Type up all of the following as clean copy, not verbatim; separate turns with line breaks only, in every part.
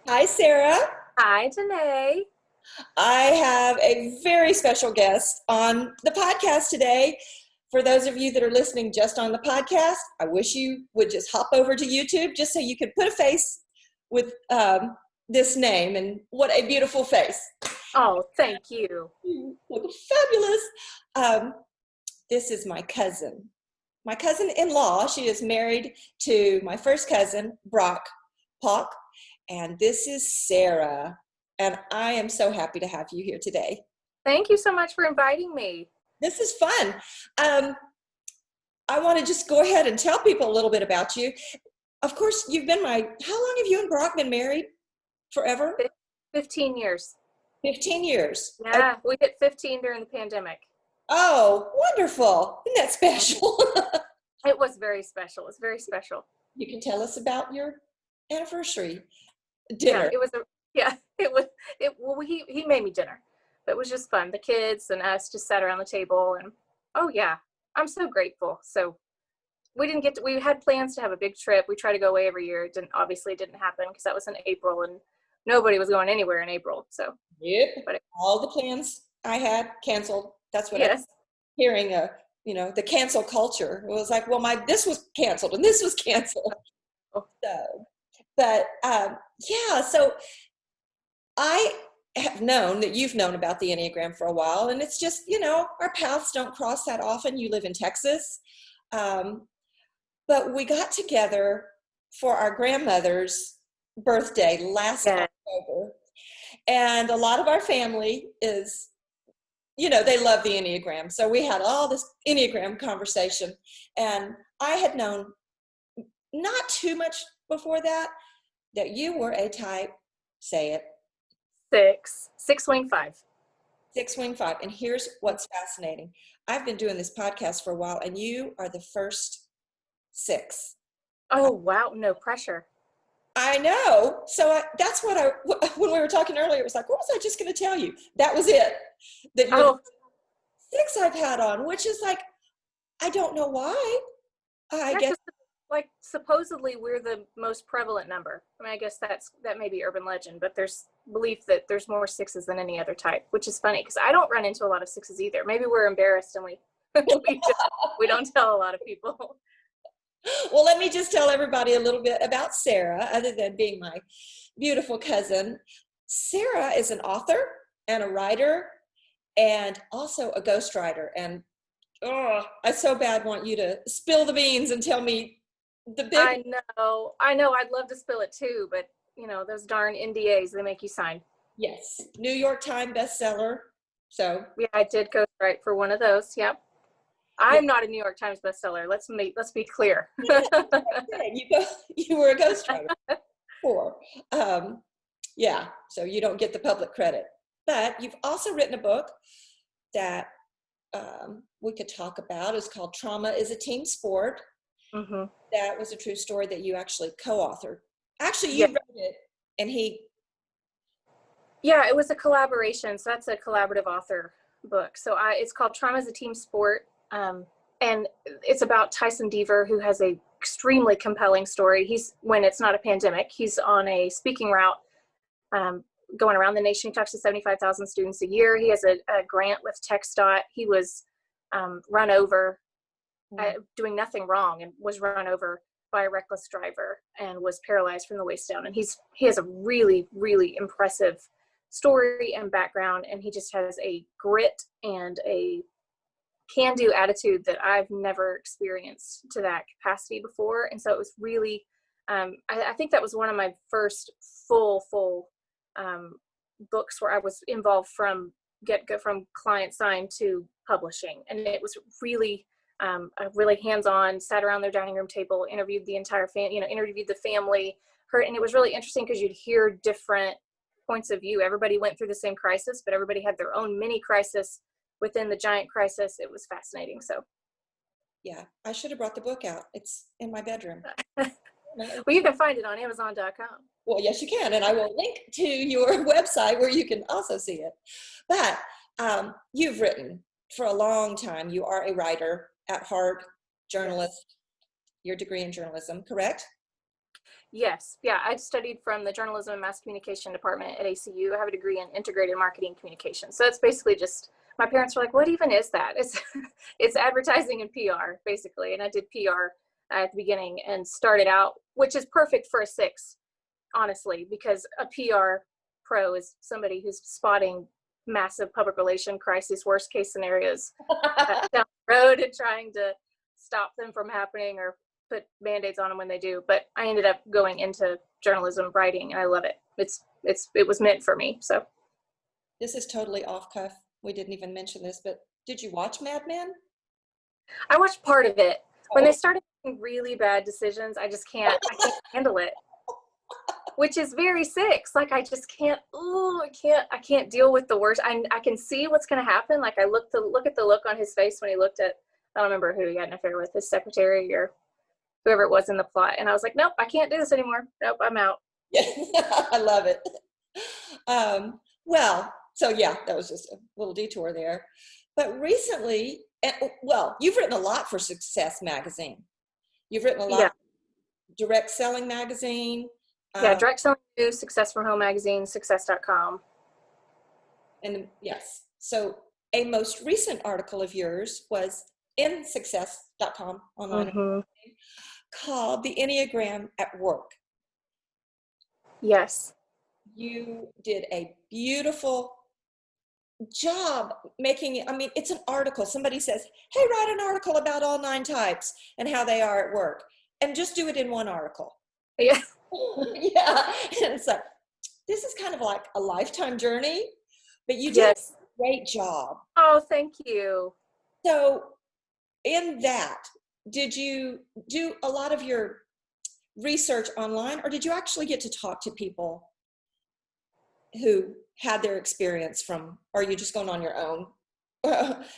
Hi, Sarah.
Hi, Danae.
I have a very special guest on the podcast today. For those of you that are listening just on the podcast, I wish you would just hop over to YouTube just so you could put a face with this name. And what a beautiful face.
Oh, thank you.
Look fabulous. Um, this is my cousin. My cousin-in-law. She is married to my first cousin, Paulk. And this is Sarah. And I am so happy to have you here today.
Thank you so much for inviting me.
This is fun. I want to just go ahead and tell people a little bit about you. Of course, how long have you and Brock been married? Forever?
15 years.
15 years.
Yeah, we hit 15 during the pandemic.
Oh, wonderful. Isn't that special?
It was very special. It's very special.
You can tell us about your anniversary dinner.
He made me dinner. It was just fun. The kids and us just sat around the table and I'm so grateful. So we had plans to have a big trip. We try to go away every year. It didn't happen because that was in April and nobody was going anywhere in April. So
yep. All the plans I had canceled. That's what
yes.
I'm hearing. The cancel culture. It was like, well, this was canceled and this was canceled.
Oh.
So I have known that you've known about the Enneagram for a while, and it's just, our paths don't cross that often. You live in Texas. But we got together for our grandmother's birthday last October. And a lot of our family is, they love the Enneagram. So we had all this Enneagram conversation. And I had known not too much before that you were a type, say it.
6 wing 5.
6 wing 5. And here's what's fascinating. I've been doing this podcast for a while, and you are the first 6.
Oh, wow. No pressure.
I know. So that's what when we were talking earlier, it was like, what was I just going to tell you? That was it. That you're the 6 I've had on, which is like, I don't know why. I guess.
Like supposedly we're the most prevalent number. I mean, I guess that may be urban legend, but there's belief that there's more 6s than any other type, which is funny because I don't run into a lot of 6s either. Maybe we're embarrassed and we don't tell a lot of people.
Well, let me just tell everybody a little bit about Sarah, other than being my beautiful cousin. Sarah is an author and a writer and also a ghostwriter. And I so bad want you to spill the beans and tell me the big.
I know. I'd love to spill it too, but those darn NDAs, they make you sign.
Yes. New York Times bestseller. So
yeah, I did ghostwrite for one of those. Yep. I'm not a New York Times bestseller. Let's be clear.
You were a ghostwriter before. So you don't get the public credit. But you've also written a book that we could talk about. It's called Trauma is a Team Sport.
Mm-hmm.
That was a true story that you actually co-authored. Actually, you wrote it, and
Yeah, it was a collaboration. So that's a collaborative author book. So it's called Trauma is a Team Sport. And it's about Tyson Deaver, who has a extremely compelling story. When it's not a pandemic, he's on a speaking route, going around the nation. He talks to 75,000 students a year. He has a grant with TxDOT. He was run over, doing nothing wrong, and was run over by a reckless driver and was paralyzed from the waist down. And he has a really, really impressive story and background, and he just has a grit and a can-do attitude that I've never experienced to that capacity before. And so it was really, I think that was one of my first full books where I was involved from get-go, from client sign to publishing. And it was really, really hands-on, sat around their dining room table, interviewed the entire interviewed the family, and it was really interesting because you'd hear different points of view. Everybody went through the same crisis, but everybody had their own mini crisis within the giant crisis. It was fascinating. So
yeah, I should have brought the book out. It's in my bedroom.
Well, you can find it on Amazon.com.
Well, yes, you can. And I will link to your website where you can also see it. But you've written for a long time. You are a writer at heart, journalist, your degree in journalism, correct?
Yes. Yeah. I studied from the journalism and mass communication department at ACU. I have a degree in integrated marketing communication. So it's basically just, my parents were like, what even is that? It's advertising and PR basically. And I did PR at the beginning and started out, which is perfect for a 6, honestly, because a PR pro is somebody who's spotting massive public relation crisis, worst case scenarios down the road and trying to stop them from happening or put band-aids on them when they do. But I ended up going into journalism writing and I love it. It was meant for me. So
This is totally off cuff. We didn't even mention this, but did you watch Mad Men?
I watched part of it. When
Oh.
they started making really bad decisions, I can't handle it. Which is very 6. Like I just can't, I can't deal with the worst. I can see what's going to happen. Like I look at the look on his face when he looked at, I don't remember who he had an affair with, his secretary or whoever it was in the plot. And I was like, nope, I can't do this anymore. Nope, I'm out.
Yeah, I love it. Well, so yeah, that was just a little detour there. But recently, well, you've written a lot for Success Magazine. You've written a lot for Direct Selling Magazine.
Yeah, Direct Selling News, Success from Home Magazine, success.com.
And yes, so a most recent article of yours was in success.com online called The Enneagram at Work.
Yes.
You did a beautiful job making it. I mean, it's an article. Somebody says, hey, write an article about all 9 types and how they are at work. And just do it in one article.
Yeah.
Yeah. And it's like, this is kind of like a lifetime journey, but you did a great job.
Oh, thank you.
So in that, did you do a lot of your research online, or did you actually get to talk to people who had their experience from, or are you just going on your own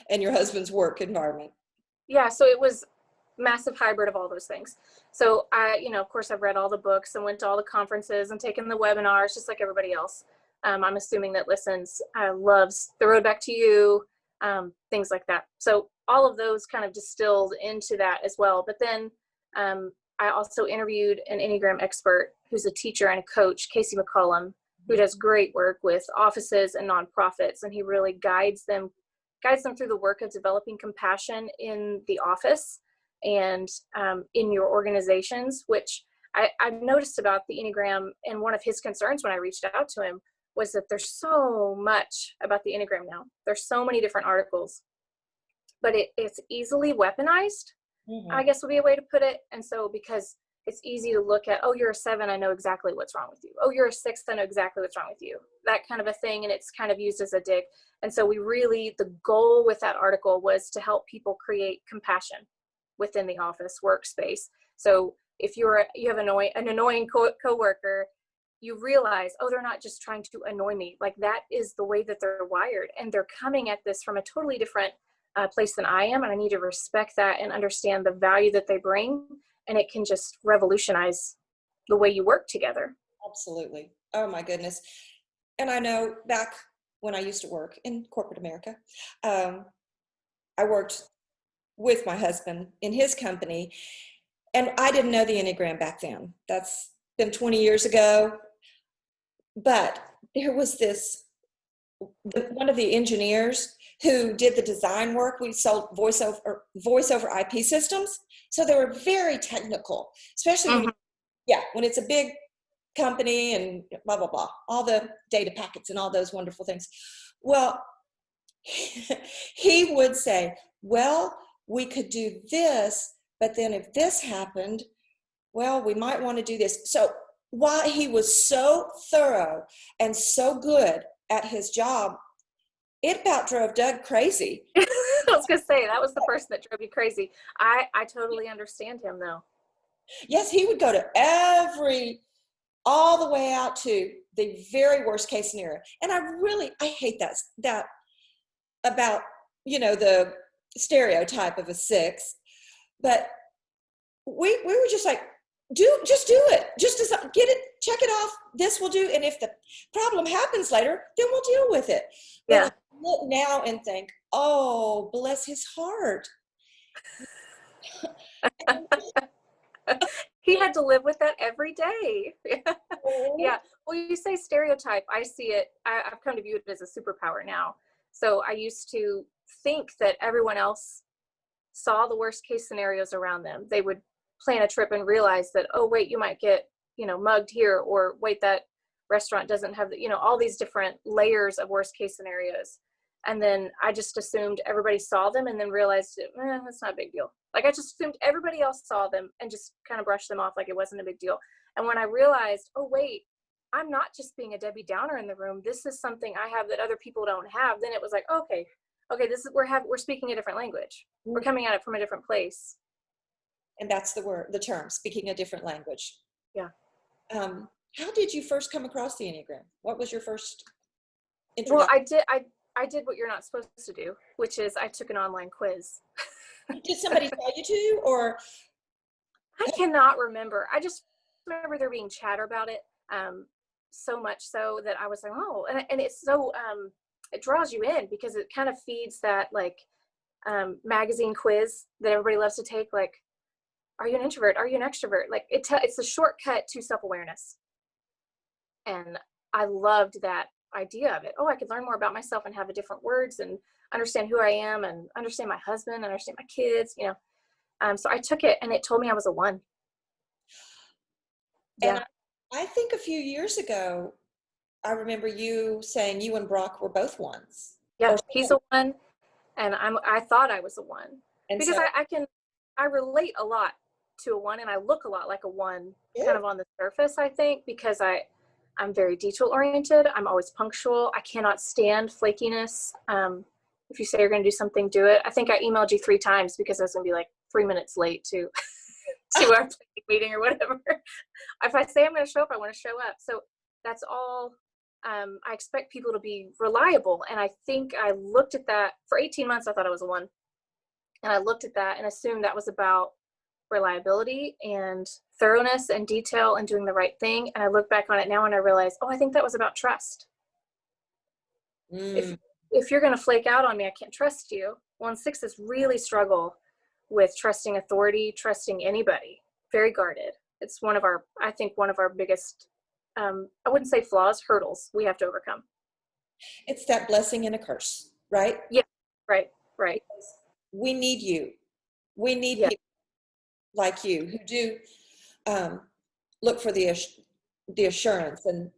and your husband's work environment?
Yeah, so it was massive hybrid of all those things. So I, of course I've read all the books and went to all the conferences and taken the webinars just like everybody else. I'm assuming that listens, loves The Road Back to You, things like that. So all of those kind of distilled into that as well. But then I also interviewed an Enneagram expert who's a teacher and a coach, Casey McCollum, who does great work with offices and nonprofits. And he really guides them through the work of developing compassion in the office and in your organizations, which I've noticed about the Enneagram. And one of his concerns when I reached out to him was that there's so much about the Enneagram now. There's so many different articles, but it's easily weaponized, I guess would be a way to put it. And so because it's easy to look at, oh, you're a 7, I know exactly what's wrong with you. Oh, you're a 6, I know exactly what's wrong with you. That kind of a thing. And it's kind of used as a dig. And so the goal with that article was to help people create compassion within the office workspace. So if you have an annoying coworker, you realize, oh, they're not just trying to annoy me. Like that is the way that they're wired. And they're coming at this from a totally different place than I am. And I need to respect that and understand the value that they bring. And it can just revolutionize the way you work together.
Absolutely. Oh my goodness. And I know back when I used to work in corporate America, I worked with my husband in his company, and I didn't know the Enneagram back then. That's been 20 years ago. But there was one of the engineers who did the design work. We sold voice over IP systems. So they were very technical, especially when it's a big company and blah, blah, blah, all the data packets and all those wonderful things. Well, he would say, well, we could do this, but then if this happened, well, we might want to do this. So while he was so thorough and so good at his job, it about drove Doug crazy.
I was going to say, that was the person that drove you crazy. I totally understand him though.
Yes, he would go to all the way out to the very worst case scenario. And I hate that about, the stereotype of a 6, but we were just like, just do it. Just get it, check it off. This will do. And if the problem happens later, then we'll deal with it.
Yeah.
But I look now and think, oh, bless his heart.
He had to live with that every day.
Oh.
Yeah. Well, you say stereotype. I see it. I've come to view it as a superpower now. So I used to think that everyone else saw the worst case scenarios around them. They would plan a trip and realize that, oh, wait, you might get, mugged here, or wait, that restaurant doesn't have all these different layers of worst case scenarios. And then I just assumed everybody saw them, and then realized that's not a big deal. Like, I just assumed everybody else saw them and just kind of brushed them off like it wasn't a big deal. And when I realized, oh, wait, I'm not just being a Debbie Downer in the room. This is something I have that other people don't have. Then it was like, okay, this is, we're speaking a different language. We're coming at it from a different place.
And that's the term, speaking a different language.
Yeah.
How did you first come across the Enneagram? What was your first introduction?
Well, I did what you're not supposed to do, which is I took an online quiz.
Did somebody tell you to, or?
I cannot remember. I just remember there being chatter about it, so much so that I was like, oh, and it's so, it draws you in because it kind of feeds that magazine quiz that everybody loves to take. Like, are you an introvert? Are you an extrovert? Like, it's a shortcut to self-awareness. And I loved that idea of it. Oh, I could learn more about myself and have a different words and understand who I am and understand my husband, understand my kids, So I took it, and it told me I was a 1.
And
Yeah.
I think a few years ago, I remember you saying you and Brock were both 1s.
Yeah, he's a 1, and I thought I was a 1.
And
Because
so,
I relate a lot to a 1, and I look a lot like a 1,
yeah.
kind of on the surface, I think, because I'm very detail oriented. I'm always punctual. I cannot stand flakiness. If you say you're going to do something, do it. I think I emailed you 3 times because I was going to be like 3 minutes late to our meeting or whatever. If I say I'm going to show up, I want to show up. So that's all. I expect people to be reliable. And I think I looked at that for 18 months. I thought I was a 1. And I looked at that and assumed that was about reliability and thoroughness and detail and doing the right thing. And I look back on it now and I realize, oh, I think that was about trust. If you're going to flake out on me, I can't trust you. 1/6s really struggle with trusting authority, trusting anybody. Very guarded. It's I think one of our biggest, I wouldn't say flaws, hurdles we have to overcome.
It's that blessing and a curse, right?
Yeah, right.
We need you. We need people like you who do look for the assurance and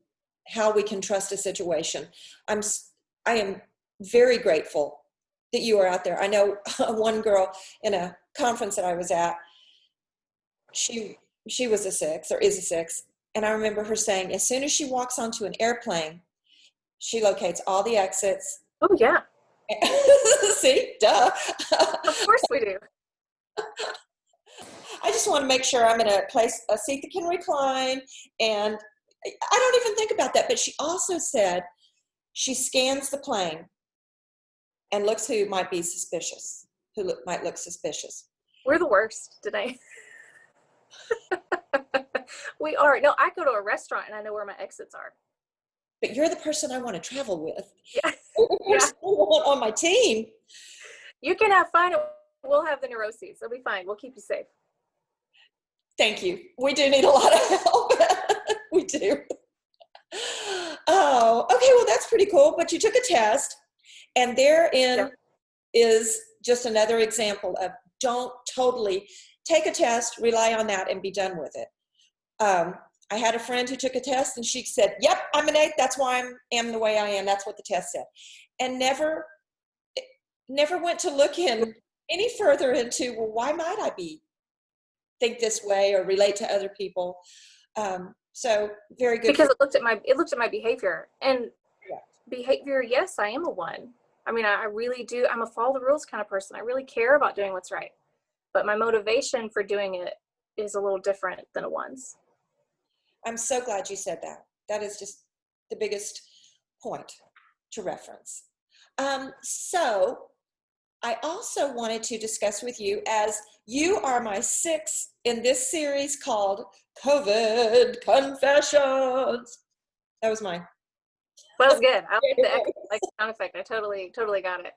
how we can trust a situation. I am very grateful that you are out there. I know one girl in a conference that I was at, she was a 6 or is a 6. And I remember her saying, as soon as she walks onto an airplane, she locates all the exits.
Oh, yeah.
See, duh.
Of course we do.
I just want to make sure I'm in a seat that can recline. And I don't even think about that. But she also said she scans the plane and looks who might be suspicious, might look suspicious.
We're the worst today. We are. No, I go to a restaurant and I know where my exits are.
But you're the person I want to travel with.
Yeah.
You're the person I want on my team.
You can have fun. We'll have the neuroses. It'll be fine. We'll keep you safe.
Thank you. We do need a lot of help. We do. Oh, okay. Well, that's pretty cool. But you took a test, and therein is just another example of don't totally take a test, rely on that, and be done with it. I had a friend who took a test, and she said, yep, I'm an 8. That's why I am the way I am. That's what the test said. And never went to look any further into, well, why might I think this way or relate to other people? So very good.
Because it looked at my behavior, and behavior. Yes, I am a 1. I mean, I really do. I'm a follow the rules kind of person. I really care about doing what's right, but my motivation for doing it is a little different than a 1's.
I'm so glad you said that. That is just the biggest point to reference. So I also wanted to discuss with you, as you are my 6 in this series called COVID Confessions. That was mine.
That was good. I like the sound effect. I totally got it.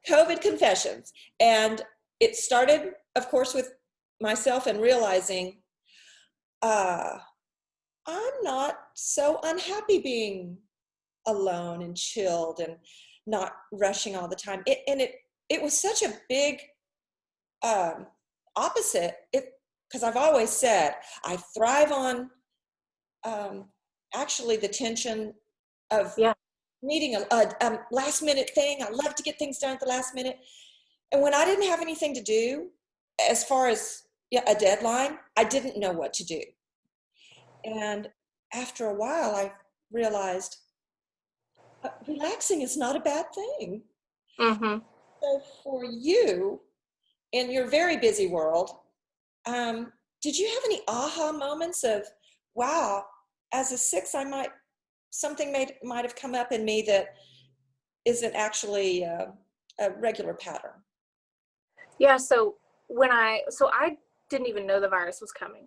COVID Confessions. And it started, of course, with myself and realizing uh, I'm not so unhappy being alone and chilled and not rushing all the time. It was such a big um, opposite. Because I've always said I thrive on um, actually the tension of
Yeah.
needing a last minute thing. I love to get things done at the last minute. And when I didn't have anything to do, as far as a deadline, I didn't know what to do. And after a while, I realized relaxing is not a bad thing.
Mm-hmm.
So for you, in your very busy world, did you have any aha moments of, wow, as a six, something might have come up in me that isn't actually a regular pattern?
Yeah. So I didn't even know the virus was coming.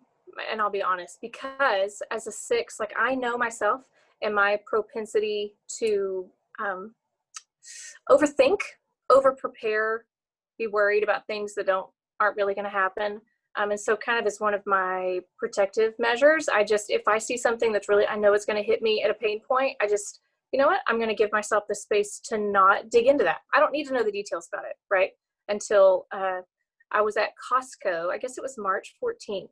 And I'll be honest, because as a six, like I know myself and my propensity to um, overthink, over prepare, be worried about things that aren't really going to happen. And so kind of as one of my protective measures, if I see something that's really, I know it's going to hit me at a pain point, you know what, I'm going to give myself the space to not dig into that. I don't need to know the details about it, right? Until I was at Costco, I guess it was March 14th, it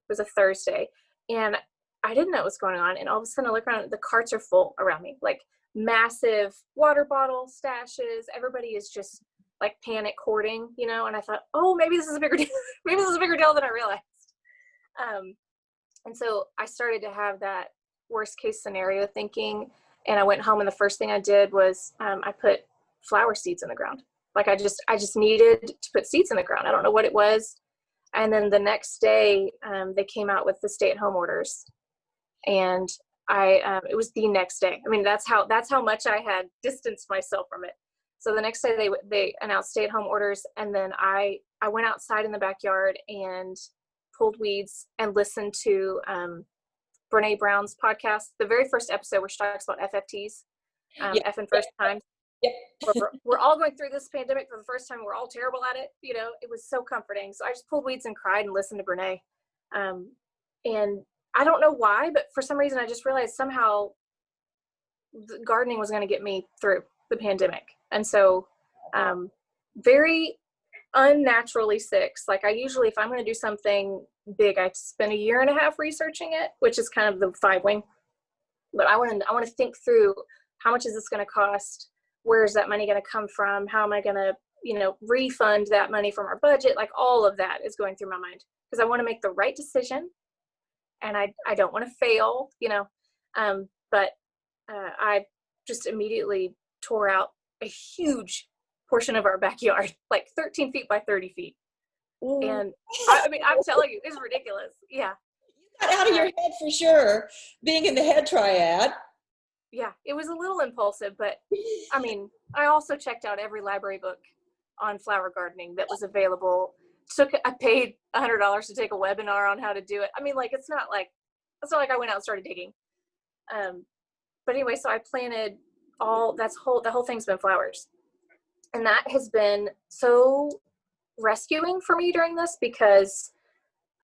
was a Thursday, and I didn't know what was going on. And all of a sudden I look around, the carts are full around me, like massive water bottle stashes. Everybody is just like panic hoarding, and I thought, oh, maybe this is a bigger deal. Maybe this is a bigger deal than I realized. And so I started to have that worst case scenario thinking, and I went home and the first thing I did was I put flower seeds in the ground. Like I just needed to put seeds in the ground. I don't know what it was. And then the next day they came out with the stay-at-home orders, and it was the next day. I mean, that's how much I had distanced myself from it. So the next day they announced stay-at-home orders, and then I went outside in the backyard and pulled weeds and listened to Brene Brown's podcast, the very first episode where she talks about FFTs,
Yeah.
F and first times.
Yep.
We're all going through this pandemic for the first time. We're all terrible at it. It was so comforting. So I just pulled weeds and cried and listened to Brene. And I don't know why, but for some reason I just realized somehow gardening was going to get me through the pandemic. And so very unnaturally six. Like I usually, if I'm going to do something big, I spend 1.5 years researching it, which is kind of the 5-wing. But I want to think through, how much is this going to cost? Where is that money going to come from? How am I going to, refund that money from our budget? Like all of that is going through my mind because I want to make the right decision, and I don't want to fail, but I just immediately tore out a huge portion of our backyard, like 13 feet by 30 feet.
Ooh.
And I mean, I'm telling you, it's ridiculous. Yeah.
You got out of your head for sure, being in the head triad.
Yeah, it was a little impulsive, but I mean, I also checked out every library book on flower gardening that was available. I paid $100 to take a webinar on how to do it. I mean, like, it's not like I went out and started digging. But anyway, so I planted the whole thing's been flowers. And that has been so rescuing for me during this because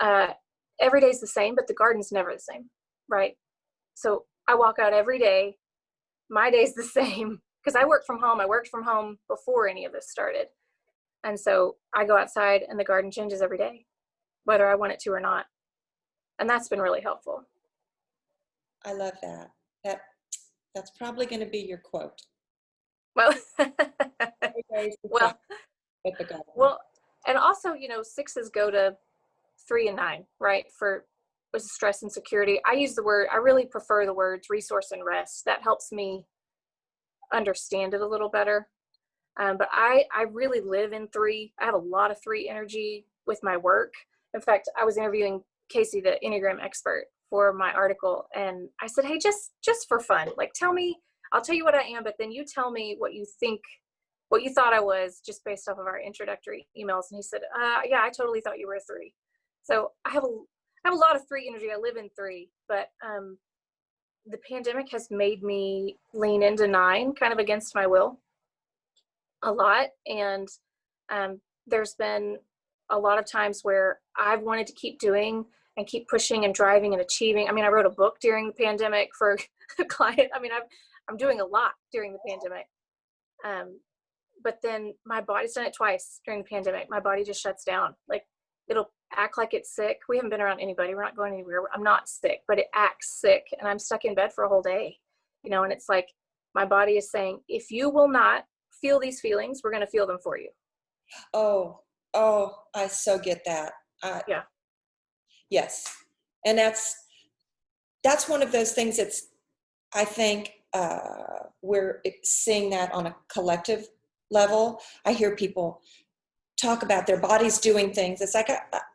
every day's the same, but the garden's never the same, right? So I walk out every day. My day's the same because I work from home. I worked from home before any of this started. And so I go outside and the garden changes every day, whether I want it to or not. And that's been really helpful.
I love that. That's probably going to be your quote.
Well,
well,
well, and also, sixes go to 3 and 9, right? With stress and security. I really prefer the words resource and rest. That helps me understand it a little better. But I really live in 3. I have a lot of 3 energy with my work. In fact, I was interviewing Casey, the Enneagram expert, for my article. And I said, hey, just for fun, like, I'll tell you what I am, but then you tell me what you thought I was just based off of our introductory emails. And he said, yeah, I totally thought you were a 3. So I have a lot of 3 energy. I live in 3, but the pandemic has made me lean into 9 kind of against my will a lot. And there's been a lot of times where I've wanted to keep doing and keep pushing and driving and achieving. I mean, I wrote a book during the pandemic for a client. I mean, I'm doing a lot during the pandemic. But then my body's done it twice during the pandemic. My body just shuts down. Like, it'll act like it's sick. We haven't been around anybody. We're not going anywhere. I'm not sick, but it acts sick, and I'm stuck in bed for a whole day, you know, and it's like, my body is saying, if you will not feel these feelings, we're going to feel them for you.
Oh, I so get that.
Yeah.
Yes. And that's one of those things that's, I think, we're seeing that on a collective level. I hear people talk about their bodies doing things. It's like,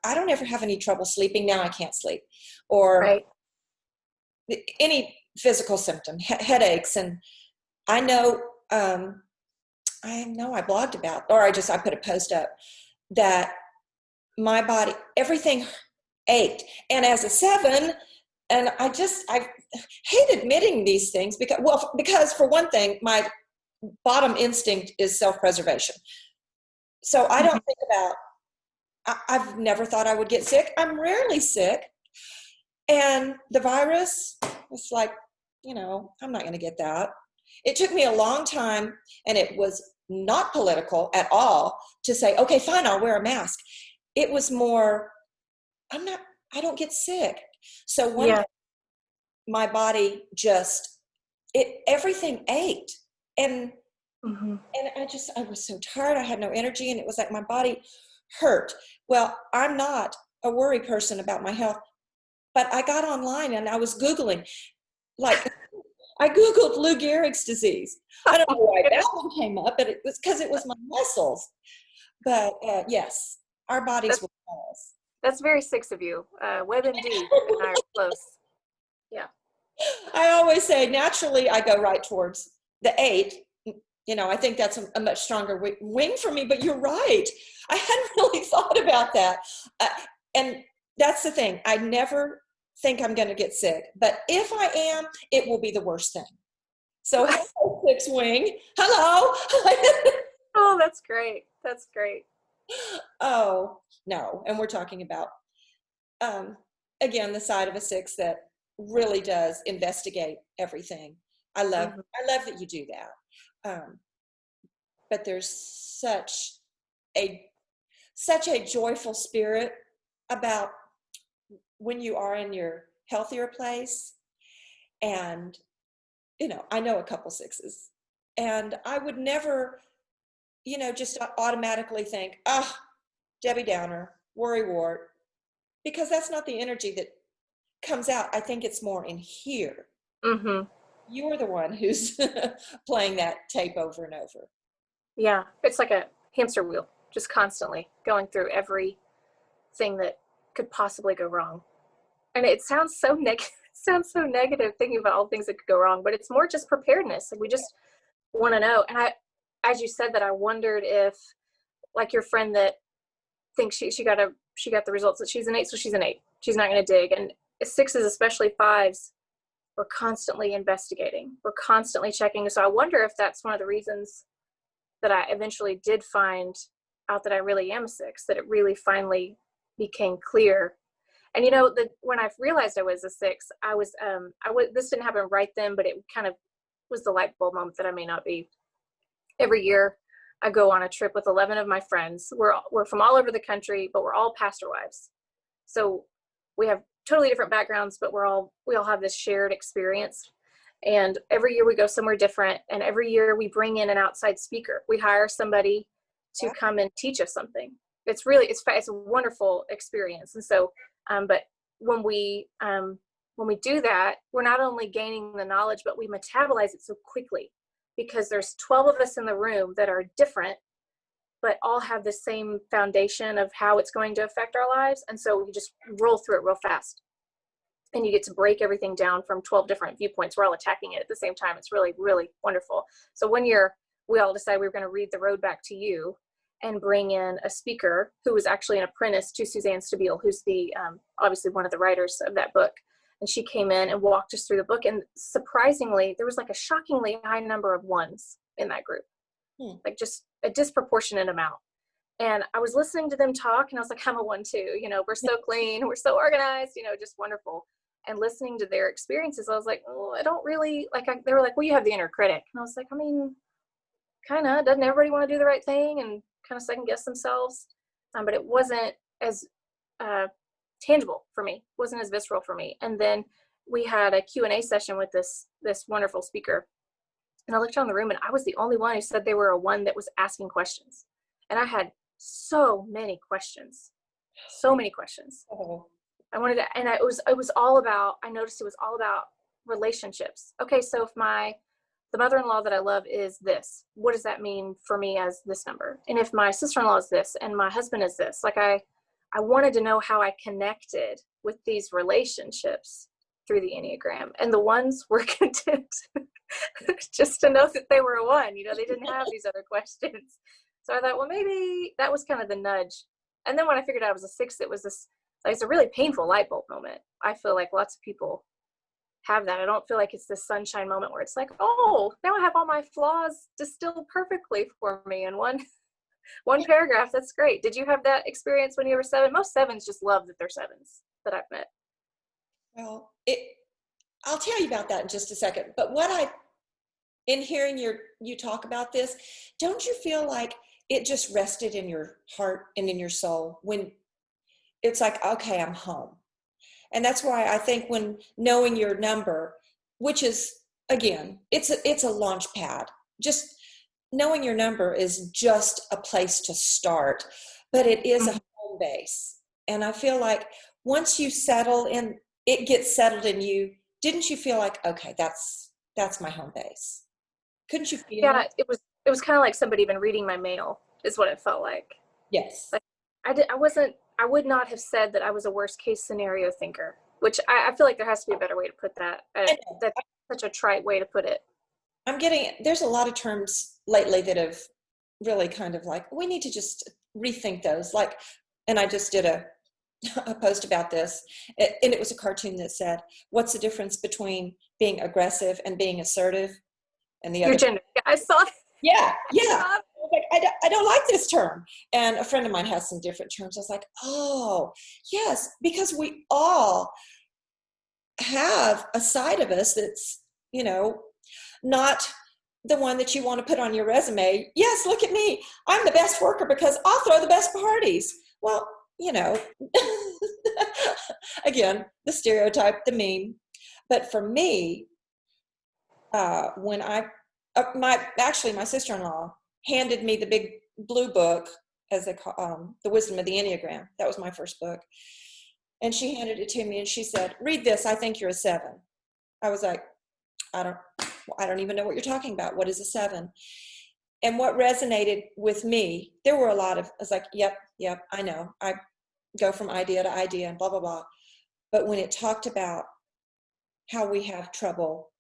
I don't ever have any trouble sleeping. Now I can't sleep. Or
Right.
any physical symptom, headaches. And I know I blogged about, or I put a post up that my body, everything ached. And as a 7, and I hate admitting these things because for one thing, my bottom instinct is self-preservation. So I don't think about, I've never thought I would get sick. I'm rarely sick. And the virus, it's like, you know, I'm not going to get that. It took me a long time, and it was not political at all, to say, okay, fine, I'll wear a mask. It was more, I don't get sick. So one day, my body everything ached. And I was so tired. I had no energy, and it was like my body hurt. Well, I'm not a worry person about my health, but I got online and I was Googling, like, I Googled Lou Gehrig's disease. I don't know why that one came up, but it was because it was my muscles. But yes, our bodies will tell us.
That's very 6 of you. WebMD and I are close. Yeah. I
always say, naturally, I go right towards the 8. You know, I think that's a much stronger wing for me, but you're right. I hadn't really thought about that. And that's the thing. I never think I'm going to get sick, but if I am, it will be the worst thing. So, hello, 6 wing. Hello.
Oh, that's great. That's great.
Oh, no. And we're talking about, again, the side of a 6 that really does investigate everything. I love that you do that. But there's such a joyful spirit about when you are in your healthier place. And, you know, I know a couple 6s, and I would never, you know, just automatically think, Debbie Downer, worry wart, because that's not the energy that comes out. I think it's more in here. You're the one who's playing that tape over and over.
Yeah, it's like a hamster wheel, just constantly going through everything that could possibly go wrong. And it sounds so negative thinking about all things that could go wrong, but it's more just preparedness. Like, we just want to know. And as you said that, I wondered if, like, your friend that thinks she got the results that she's an 8, so she's an 8. She's not going to dig. And 6s, especially 5s, we're constantly investigating. We're constantly checking. So I wonder if that's one of the reasons that I eventually did find out that I really am a 6, that it really finally became clear. And, you know, when I realized I was a 6, this didn't happen right then, but it kind of was the light bulb moment that I may not be. Every year I go on a trip with 11 of my friends. We're from all over the country, but we're all pastor wives. So we have totally different backgrounds, but we all have this shared experience. And every year we go somewhere different. And every year we bring in an outside speaker. We hire somebody to come and teach us something. It's a wonderful experience. And so, but when we do that, we're not only gaining the knowledge, but we metabolize it so quickly, because there's 12 of us in the room that are different, but all have the same foundation of how it's going to affect our lives. And so we just roll through it real fast. And you get to break everything down from 12 different viewpoints. We're all attacking it at the same time. It's really, really wonderful. So one year, we all decided we were going to read The Road Back to You and bring in a speaker who was actually an apprentice to Suzanne Stabile, who's the obviously one of the writers of that book. And she came in and walked us through the book. And surprisingly, there was like a shockingly high number of 1s in that group, like just a disproportionate amount. And I was listening to them talk and I was like, I'm a 1 too, you know, we're so clean, we're so organized, you know, just wonderful. And listening to their experiences, I was like, oh, I don't really like, they were like, well, you have the inner critic. And I was like, I mean, kind of, doesn't everybody want to do the right thing and kind of second guess themselves? But it wasn't as tangible for me, wasn't as visceral for me. And then we had a Q&A session with this wonderful speaker. And I looked around the room and I was the only one who said they were a 1 that was asking questions. And I had so many questions.
Oh.
I wanted to, and it was all about, I noticed it was all about relationships. Okay, so if the mother-in-law that I love is this, what does that mean for me as this number? And if my sister-in-law is this and my husband is this, like I wanted to know how I connected with these relationships through the Enneagram. And the 1s were content just to know that they were a 1, you know, they didn't have these other questions. So I thought, well, maybe that was kind of the nudge. And then when I figured out I was a 6, it was this, like, it's a really painful light bulb moment. I feel like lots of people have that. I don't feel like it's this sunshine moment where it's like, oh, now I have all my flaws distilled perfectly for me in one paragraph. That's great. Did you have that experience when you were 7? Most 7s just love that they're 7s that I've met.
Well, I'll tell you about that in just a second. But in hearing you talk about this, don't you feel like it just rested in your heart and in your soul when it's like, okay, I'm home? And that's why I think when knowing your number, which is, again, it's a launch pad. Just knowing your number is just a place to start, but it is a home base. And I feel like once you settle in, it gets settled in you. Didn't you feel like, okay, that's my home base? Couldn't you feel
Yeah,
it?
it was kind of like somebody been reading my mail is what it felt like.
Yes.
Like I would not have said that I was a worst case scenario thinker, which I feel like there has to be a better way to put that. That's such a trite way to put it.
There's a lot of terms lately that have really kind of like, we need to just rethink those. Like, and I just did a post about this, and it was a cartoon that said, what's the difference between being aggressive and being assertive? And the other,
your gender. Yeah, I saw that.
yeah. Like, I don't like this term. And a friend of mine has some different terms. I was like, oh, yes, because we all have a side of us that's, you know, not the one that you want to put on your resume. Yes, look at me. I'm the best worker because I'll throw the best parties. Well, you know, again, the stereotype, the meme. But for me, when my sister-in-law handed me the big blue book, as they call the Wisdom of the Enneagram. That was my first book. And she handed it to me and she said, read this. I think you're a 7. I was like, I don't even know what you're talking about. What is a 7? And what resonated with me, there were a lot of, I was like, yep, I know. I go from idea to idea and blah, blah, blah. But when it talked about how we have trouble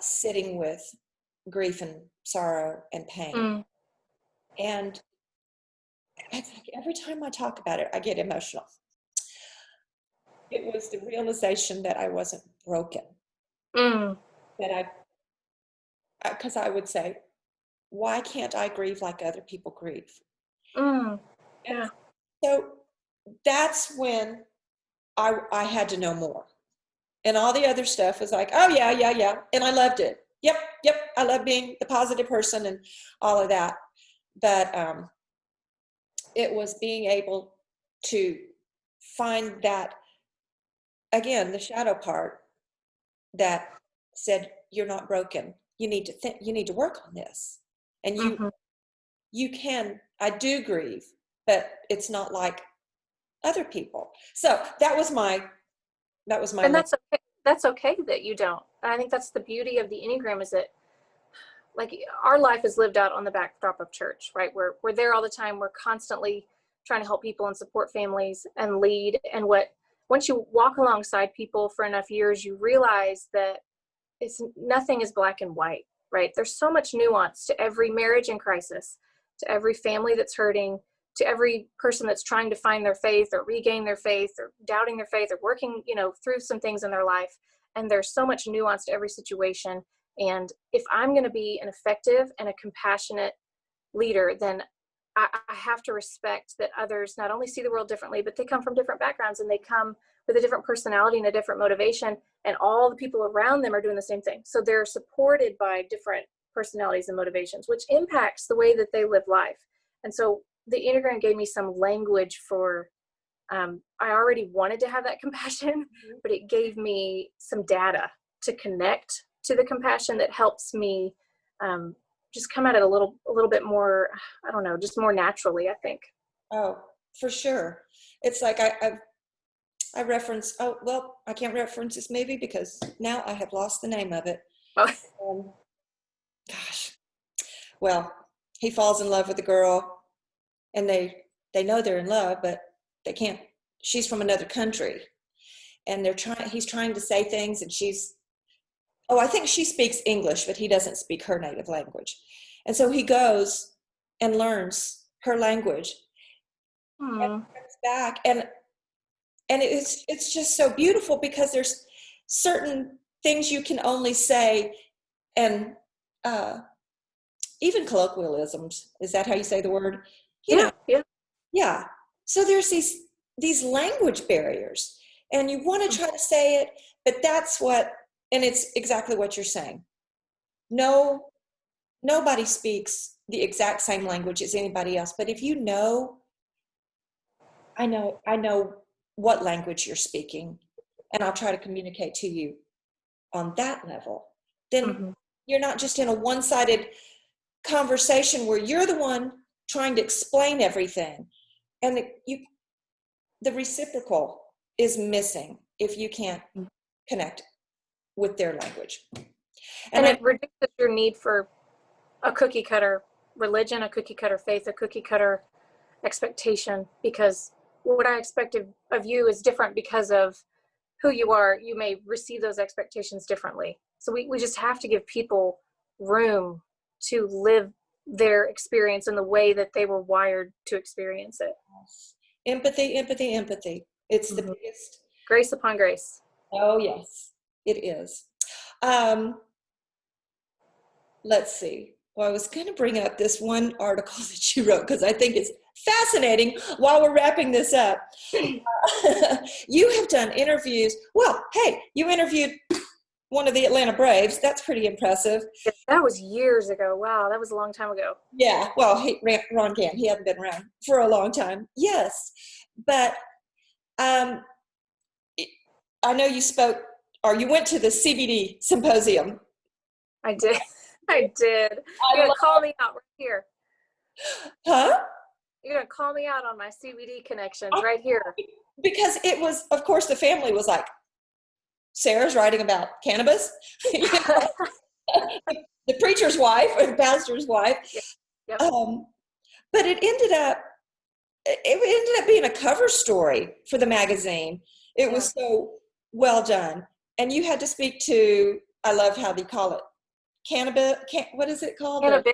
sitting with grief and sorrow and pain. And it's like every time I talk about it, I get emotional. It was the realization that I wasn't broken. That because I would say, why can't I grieve like other people grieve?
Yeah.
So that's when I had to know more. And all the other stuff was like, oh yeah. And I loved it. Yep. I love being the positive person and all of that. But it was being able to find that, again, the shadow part that said, you're not broken. You need to think, you need to work on this. And you can, I do grieve, but it's not like other people. So that was my
and that's okay. That's okay that you don't. And I think that's the beauty of the Enneagram, is that, like, our life is lived out on the backdrop of church, right? We're there all the time. We're constantly trying to help people and support families and lead. And once you walk alongside people for enough years, you realize that nothing is black and white, right? There's so much nuance to every marriage in crisis, to every family that's hurting, to every person that's trying to find their faith or regain their faith or doubting their faith or working, through some things in their life. And there's so much nuance to every situation. And if I'm going to be an effective and a compassionate leader, then I have to respect that others not only see the world differently, but they come from different backgrounds and they come with a different personality and a different motivation, and all the people around them are doing the same thing. So they're supported by different personalities and motivations, which impacts the way that they live life. And so the Enneagram gave me some language for, I already wanted to have that compassion, but it gave me some data to connect to the compassion that helps me just come at it a little bit more, I don't know, just more naturally, I think.
Oh, for sure. It's like I reference, oh, well, I can't reference this movie because now I have lost the name of it.
Oh.
Gosh. Well, he falls in love with a girl and they know they're in love, but they can't, she's from another country and he's trying to say things and I think she speaks English, but he doesn't speak her native language. And so he goes and learns her language and comes back and it's just so beautiful because there's certain things you can only say, and even colloquialisms. Is that how you say the word? Yeah. So there's these language barriers, and you want to try to say it, but and it's exactly what you're saying. Nobody speaks the exact same language as anybody else, but if I know what language you're speaking, and I'll try to communicate to you on that level, then you're not just in a one-sided conversation where you're the one trying to explain everything, and the reciprocal is missing if you can't connect with their language.
And it reduces your need for a cookie cutter religion, a cookie cutter faith, a cookie cutter expectation, because what I expect of you is different because of who you are. You may receive those expectations differently. So we just have to give people room to live their experience in the way that they were wired to experience it.
Empathy. It's the biggest.
Grace upon grace.
Oh, yes, it is. Let's see. Well, I was going to bring up this one article that you wrote because I think it's fascinating while we're wrapping this up. You have done interviews. Well, hey, you interviewed one of the Atlanta Braves. That's pretty impressive.
That was years ago. Wow, that was a long time ago.
Yeah, well, Ron Gann, he hadn't been around for a long time. Yes, but I know you spoke, or you went to the CBD symposium.
I did. You're going to call me out right here.
Huh?
You're going to call me out on my CBD connections right here.
Because it was, of course, the family was like, Sarah's writing about cannabis. The preacher's wife or the pastor's wife.
Yep.
But it ended up being a cover story for the magazine. It was so well done. And you had to speak to, I love how they call it, cannabis. What is it called?
Cannabis.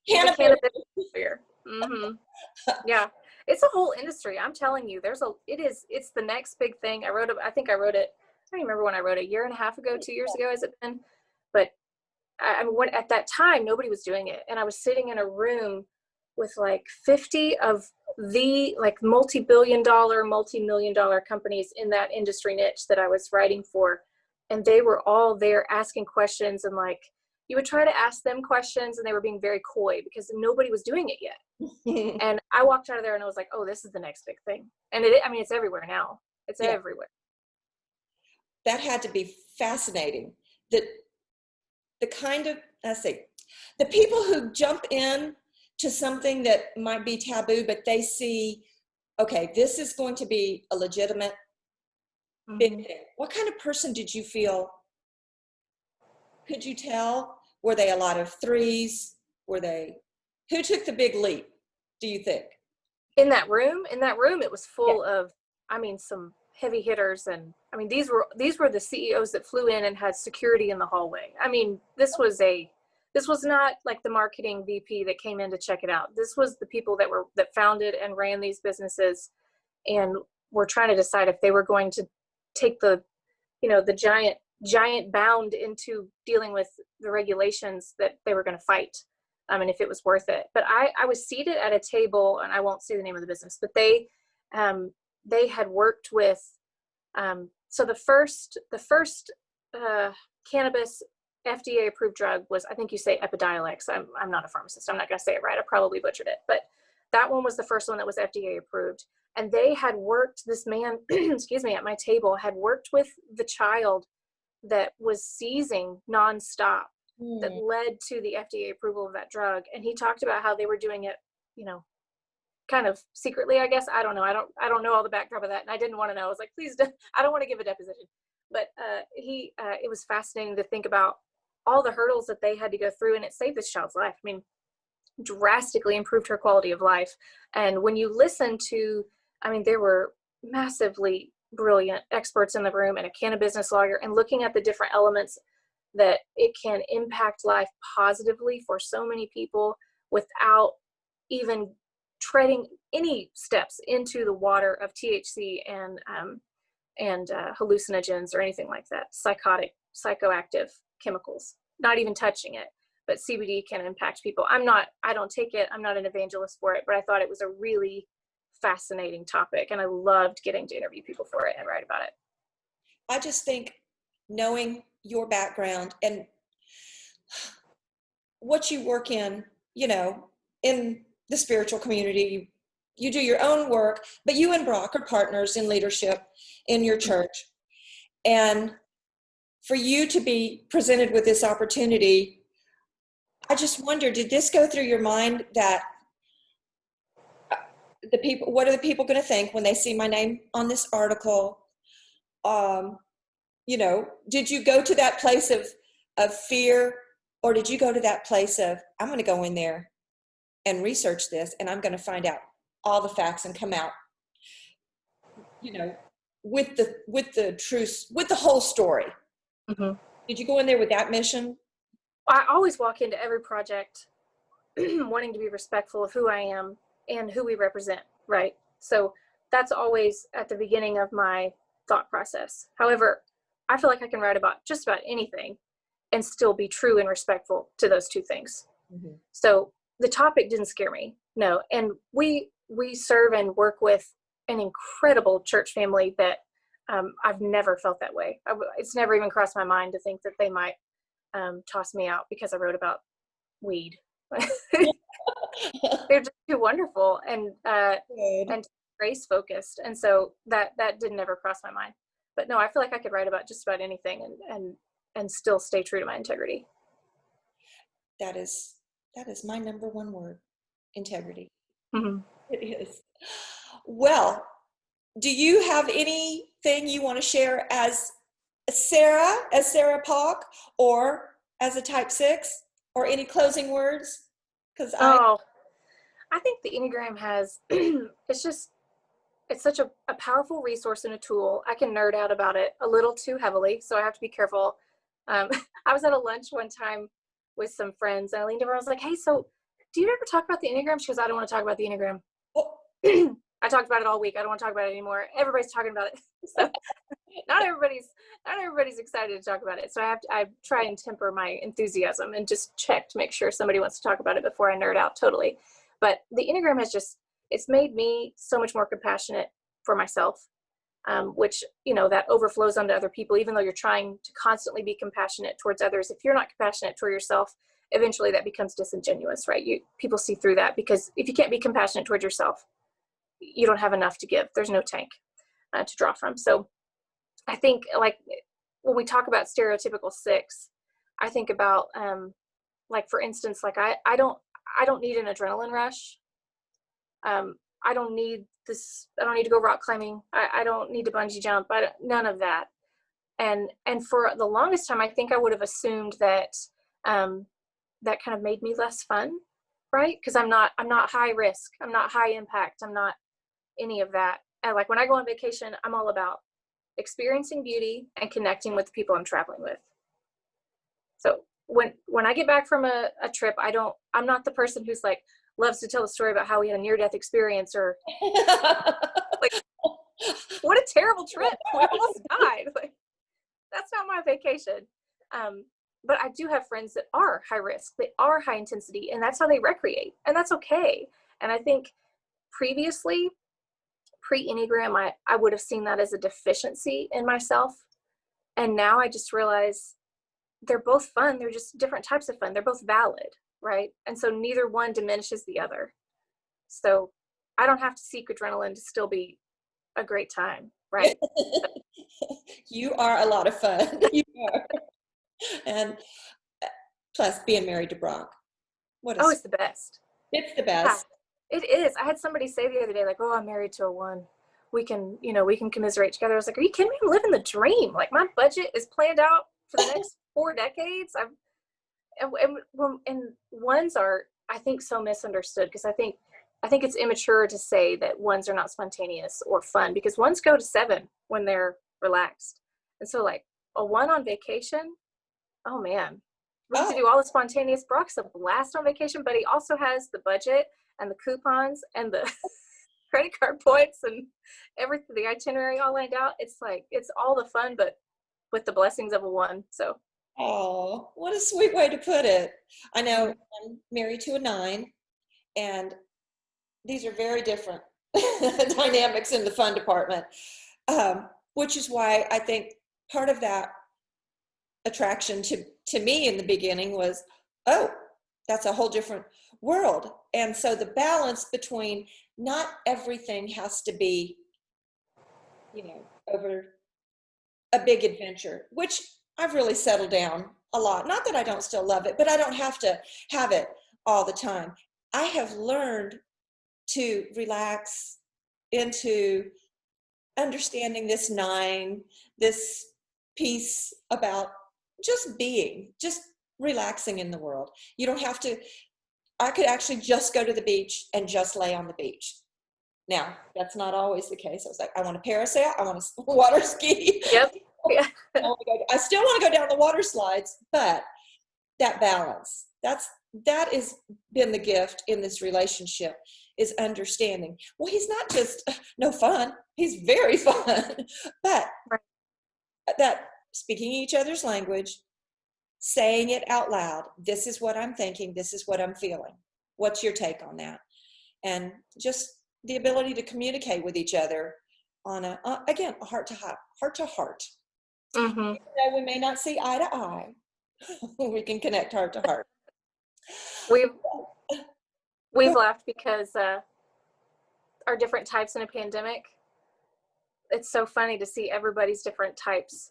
Cannabis.
Yeah, it's a whole industry. I'm telling you, it's the next big thing. I think I wrote it. I don't remember when I wrote it, a year and a half ago, 2 years ago, has it been? But at that time, nobody was doing it. And I was sitting in a room with like 50 of the like multi-billion dollar, multi-million dollar companies in that industry niche that I was writing for. And they were all there asking questions, and like, you would try to ask them questions and they were being very coy because nobody was doing it yet. And I walked out of there and I was like, oh, this is the next big thing. And it's everywhere now. It's everywhere.
That had to be fascinating. The kind of, the people who jump in to something that might be taboo, but they see, okay, this is going to be a legitimate big thing. What kind of person did you feel? Could you tell? Were they a lot of threes? Who took the big leap, do you think?
In that room, it was full of, some heavy hitters. And these were the CEOs that flew in and had security in the hallway. This was not like the marketing VP that came in to check it out. This was the people that founded and ran these businesses and were trying to decide if they were going to take the giant bound into dealing with the regulations that they were going to fight. and if it was worth it. But I was seated at a table, and I won't say the name of the business, but they had worked with, so the first cannabis FDA approved drug was, I think you say Epidiolex. I'm not a pharmacist. I'm not going to say it right. I probably butchered it, but that one was the first one that was FDA approved. And they had worked, this man, excuse me, at my table had worked with the child that was seizing nonstop, that led to the FDA approval of that drug. And he talked about how they were doing it, kind of secretly, I guess. I don't know. I don't know all the backdrop of that. And I didn't want to know. I was like, please don't, I don't want to give a deposition. But it was fascinating to think about all the hurdles that they had to go through, and it saved this child's life. I mean, drastically improved her quality of life. And when you listen to, there were massively brilliant experts in the room and a cannabis business lawyer, and looking at the different elements that it can impact life positively for so many people without even treading any steps into the water of THC and hallucinogens or anything like that, psychoactive chemicals, not even touching it. But CBD can impact people. I don't take it. I'm not an evangelist for it, but I thought it was a really fascinating topic, and I loved getting to interview people for it and write about it.
I just think knowing your background and what you work in, in the spiritual community, you do your own work, but you and Brock are partners in leadership in your church. And for you to be presented with this opportunity, I just wonder, did this go through your mind that what are the people going to think when they see my name on this article? Did you go to that place of fear, or did you go to that place of, I'm going to go in there and research this, and I'm going to find out all the facts and come out, with the truth, with the whole story?
Mm-hmm.
Did you go in there with that mission?
I always walk into every project wanting to be respectful of who I am and who we represent, right? So that's always at the beginning of my thought process. However, I feel like I can write about just about anything and still be true and respectful to those two things. Mm-hmm. So the topic didn't scare me, no. And we serve and work with an incredible church family that I've never felt that way. It's never even crossed my mind to think that they might toss me out because I wrote about weed. They're just too wonderful and grace focused, and so that didn't ever cross my mind. But no, I feel like I could write about just about anything and still stay true to my integrity.
That is my number one word: integrity.
Mm-hmm.
It is. Well, do you have anything you want to share as Sarah Paulk, or as a type 6, or any closing words? Because
I think the Enneagram has, it's such a powerful resource and a tool. I can nerd out about it a little too heavily, so I have to be careful. I was at a lunch one time with some friends, and I leaned over, I was like, hey, so do you ever talk about the Enneagram? She goes, I don't want to talk about the Enneagram. Oh. I talked about it all week. I don't want to talk about it anymore. Everybody's talking about it. So not everybody's excited to talk about it. So I try and temper my enthusiasm and just check to make sure somebody wants to talk about it before I nerd out totally. But the Enneagram it's made me so much more compassionate for myself, which, that overflows onto other people. Even though you're trying to constantly be compassionate towards others, if you're not compassionate toward yourself, eventually that becomes disingenuous, right? People see through that, because if you can't be compassionate towards yourself, you don't have enough to give. There's no tank to draw from. So I think, like, when we talk about stereotypical 6, I think about, for instance, like I don't need an adrenaline rush. I don't need this. I don't need to go rock climbing. I don't need to bungee jump. None of that. And for the longest time, I think I would have assumed that that kind of made me less fun, right? Because I'm not high risk. I'm not high impact. I'm not any of that. And like when I go on vacation, I'm all about experiencing beauty and connecting with the people I'm traveling with. So when I get back from a trip, I'm not the person who's like loves to tell a story about how we had a near-death experience, or like, what a terrible trip. We almost died. Like, that's not my vacation. but I do have friends that are high risk, they are high intensity, and that's how they recreate, and that's okay. And I think previously, pre-Enneagram, I would have seen that as a deficiency in myself. And now I just realize they're both fun. They're just different types of fun. They're both valid, right? And so neither one diminishes the other. So I don't have to seek adrenaline to still be a great time, right?
You are a lot of fun. You are. And plus being married to Brock.
Oh, it's the best.
It's the
Yeah,
best.
it is. I had somebody say the other day, like, oh, I'm married to a 1. We can, we can commiserate together. I was like, are you kidding me? I'm living the dream. Like, my budget is planned out for the next 4 decades. And ones are, I think, so misunderstood, because I think it's immature to say that ones are not spontaneous or fun, because ones go to 7 when they're relaxed. And so, like, a 1 on vacation, oh man, we get to do all the spontaneous. Brock's a blast on vacation, but he also has the budget and the coupons and the credit card points and everything, the itinerary all lined out. It's like, it's all the fun, but with the blessings of a 1. So.
Oh, what a sweet way to put it. I know I'm married to a 9, and these are very different dynamics in the fun department, which is why I think part of that attraction to me in the beginning was, oh, that's a whole different world. And so the balance between, not everything has to be, over a big adventure, which I've really settled down a lot. Not that I don't still love it, but I don't have to have it all the time. I have learned to relax into understanding this 9, this piece about just being, just relaxing in the world. You don't have to, I could actually just go to the beach and just lay on the beach. Now, that's not always the case. I was like, I want to parasail, I want to water ski.
Yep. Yeah.
I still want to go down the water slides, but that balance, that has been the gift in this relationship, is understanding. Well, he's not just no fun, he's very fun, but that speaking each other's language, saying it out loud, this is what I'm thinking, this is what I'm feeling. What's your take on that? And just the ability to communicate with each other on again, a heart to heart.
Mm-hmm.
Even though we may not see eye to eye, we can connect heart to heart.
We've laughed because our different types in a pandemic, it's so funny to see everybody's different types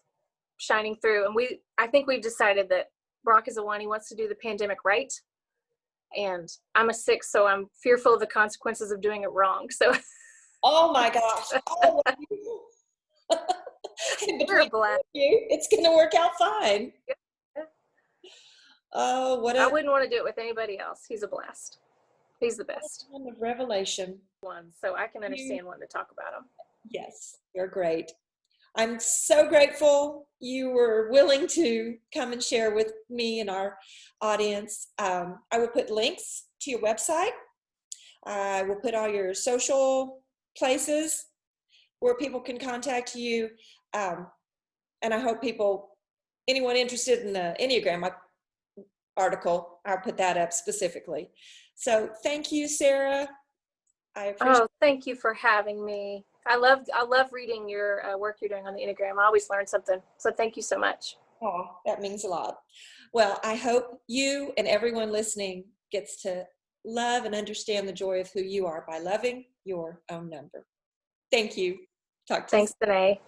shining through. And I think we've decided that Brock is a 1, he wants to do the pandemic right. And I'm a 6, so I'm fearful of the consequences of doing it wrong. So.
Oh my gosh. Oh,
We're blessed.
It's going to work out fine.
Yeah.
Oh,
I wouldn't want to do it with anybody else. He's a blast. He's the best.
Of revelation.
So I can understand wanting to talk about him.
Yes, you're great. I'm so grateful you were willing to come and share with me and our audience. I will put links to your website. I will put all your social places where people can contact you. And I hope anyone interested in the Enneagram article, I'll put that up specifically. So thank you, Sarah. I appreciate
thank you for having me. I love reading your work you're doing on the Enneagram. I always learn something. So thank you so much.
Oh, that means a lot. Well, I hope you and everyone listening gets to love and understand the joy of who you are by loving your own number. Thank you. Talk to you.
Thanks, Danae.